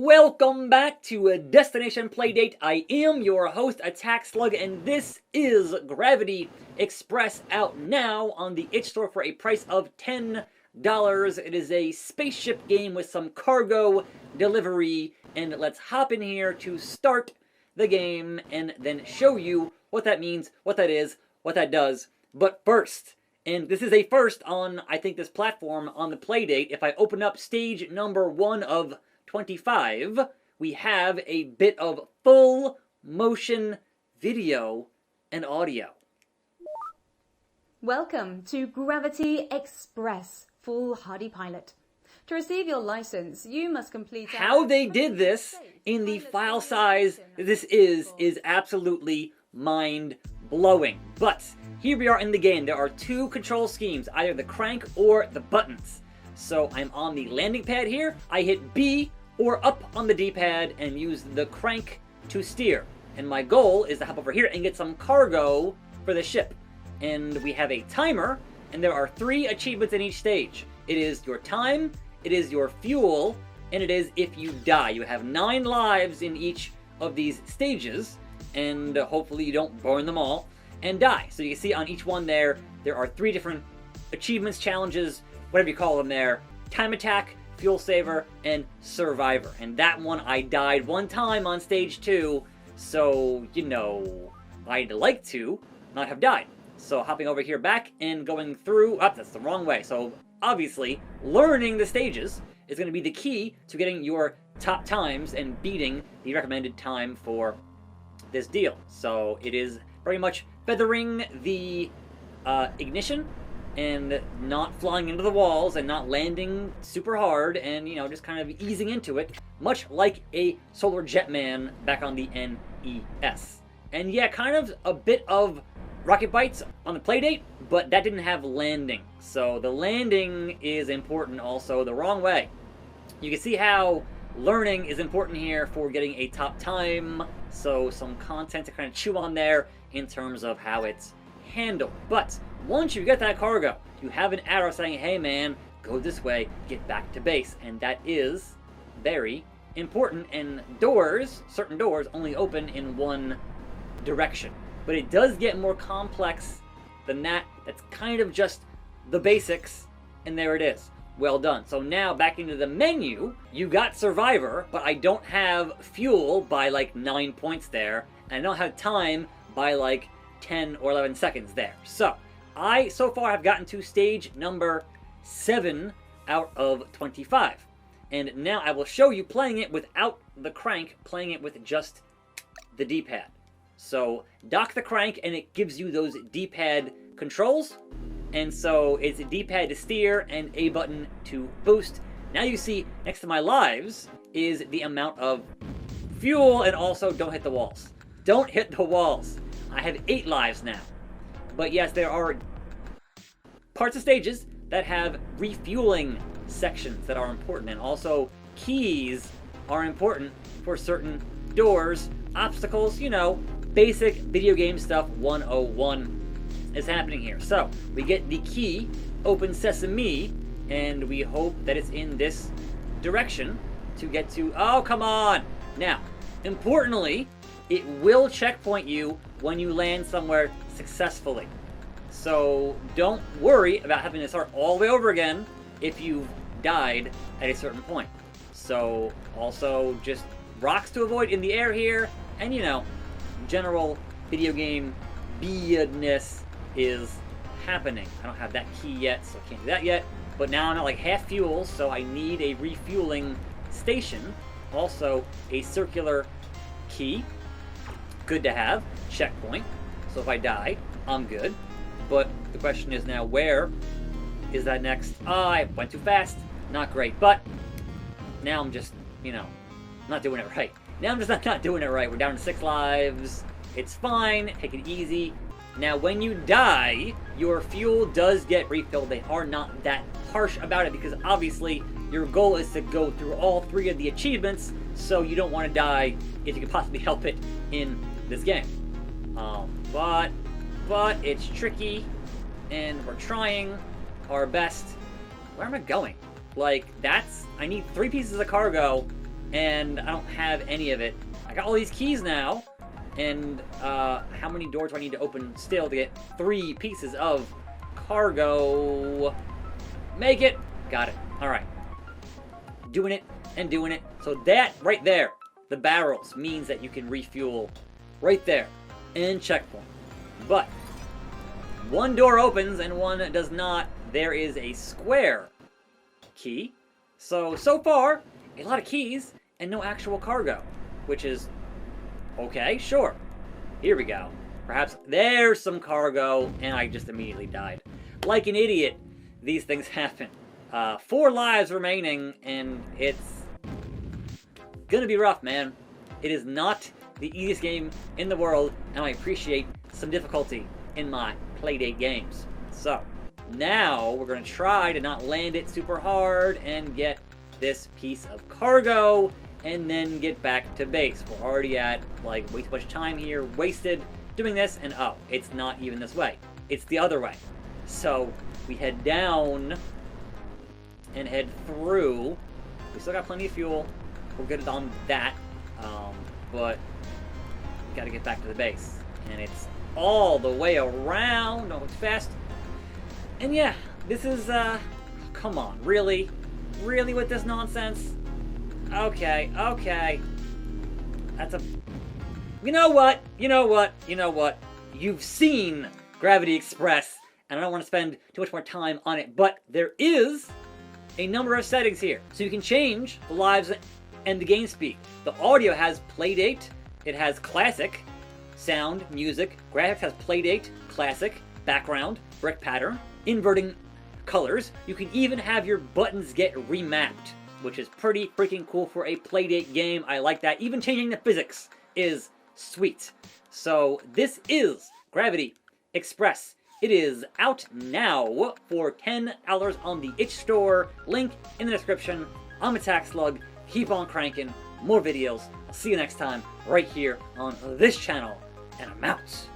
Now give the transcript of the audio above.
Welcome back to a Destination Playdate. I am your host, Attack Slug, and this is Gravity Express, out now on the itch store for a price of $10. It is a spaceship game with some cargo delivery, and let's hop in here to start the game and then show you what that means, what that is, what that does. But first, and this is a first on, I think, this platform on the Playdate, if I open up stage number 1 of 25, we have a bit of full motion video and audio. Welcome to Gravity Express Full Hardy Pilot. To receive your license, you must complete... How they did this in the file size this is absolutely mind-blowing. But here we are in the game. There are two control schemes, either the crank or the buttons. So I'm on the landing pad here. I hit B or up on the D-pad and use the crank to steer. And my goal is to hop over here and get some cargo for the ship. And we have a timer, and there are 3 achievements in each stage. It is your time, it is your fuel, and it is if you die. You have 9 lives in each of these stages, and hopefully you don't burn them all and die. So you can see on each one there are 3 different achievements, challenges, whatever you call them there. Time attack, fuel saver, and survivor. And that one I died 1 time on stage 2, so, you know, I'd like to not have died. So hopping over here back and going through, that's the wrong way. So obviously, learning the stages is going to be the key to getting your top times and beating the recommended time for this deal. So it is very much feathering the ignition and not flying into the walls and not landing super hard and, you know, just kind of easing into it, much like a Solar Jetman back on the NES. And yeah, kind of a bit of rocket bites on the Playdate, but that didn't have landing. So the landing is important also the wrong way. You can see how learning is important here for getting a top time, so some content to kind of chew on there in terms of how it's handled. But once you get that cargo, you have an arrow saying, hey man, go this way, get back to base. And that is very important. And doors, certain doors, only open in one direction. But it does get more complex than that. That's kind of just the basics, and there it is. Well done. So now back into the menu, you got Survivor, but I don't have fuel by like 9 points there, and I don't have time by like 10 or 11 seconds there. So I so far have gotten to stage number 7 out of 25. And now I will show you playing it without the crank, playing it with just the D-pad. So dock the crank and it gives you those D-pad controls. And so it's a D-pad to steer and A button to boost. Now you see next to my lives is the amount of fuel, and also don't hit the walls. Don't hit the walls. I have 8 lives now. But yes, there are parts of stages that have refueling sections that are important, and also keys are important for certain doors, obstacles, you know, basic video game stuff 101 is happening here. So we get the key, open sesame, and we hope that it's in this direction to get to, oh come on! Now, importantly, it will checkpoint you when you land somewhere successfully. So don't worry about having to start all the way over again if you've died at a certain point. So also just rocks to avoid in the air here, and you know, general video game beadness is happening. I don't have that key yet, so I can't do that yet. But now I'm at like half fuel, so I need a refueling station. Also, a circular key. Good to have. Checkpoint. So if I die, I'm good. But the question is now, where is that next? I went too fast. Not great. But now I'm just, you know, not doing it right. Now I'm just not doing it right. We're down to 6 lives. It's fine. Take it easy. Now, when you die, your fuel does get refilled. They are not that harsh about it because obviously your goal is to go through all 3 of the achievements, so you don't want to die if you can possibly help it in this game. But it's tricky, and we're trying our best. Where am I going? Like, I need 3 pieces of cargo and I don't have any of it. I got all these keys now, and how many doors do I need to open still to get 3 pieces of cargo? Make it! Got it. Alright. Doing it and doing it. So that right there, the barrels, means that you can refuel right there. And checkpoint. But one door opens and one does not. There is a square key. So far, a lot of keys and no actual cargo. Which is, okay, sure. Here we go. Perhaps there's some cargo, and I just immediately died. Like an idiot, these things happen. 4 lives remaining, and it's gonna be rough, man. It is not the easiest game in the world, and I appreciate some difficulty in my Playdate games. So, now we're gonna try to not land it super hard and get this piece of cargo, and then get back to base. We're already at, like, way too much time here, wasted doing this, and oh, it's not even this way. It's the other way. So, we head down and head through. We still got plenty of fuel. We're good on that, but we gotta get back to the base. And it's all the way around. Oh, it's fast. And yeah, this is, come on, really? Really with this nonsense? Okay. That's a... You know what? You've seen Gravity Express, and I don't want to spend too much more time on it, but there is a number of settings here. So you can change the lives and the game speed. The audio has Playdate, it has Classic, sound, music, graphics has Playdate, Classic, background, brick pattern, inverting colors. You can even have your buttons get remapped, which is pretty freaking cool for a Playdate game. I like that. Even changing the physics is sweet. So this is Gravity Express. It is out now for $10 on the itch store. Link in the description. I'm Attack Slug. Keep on cranking. More videos. I'll see you next time right here on this channel. And I'm out.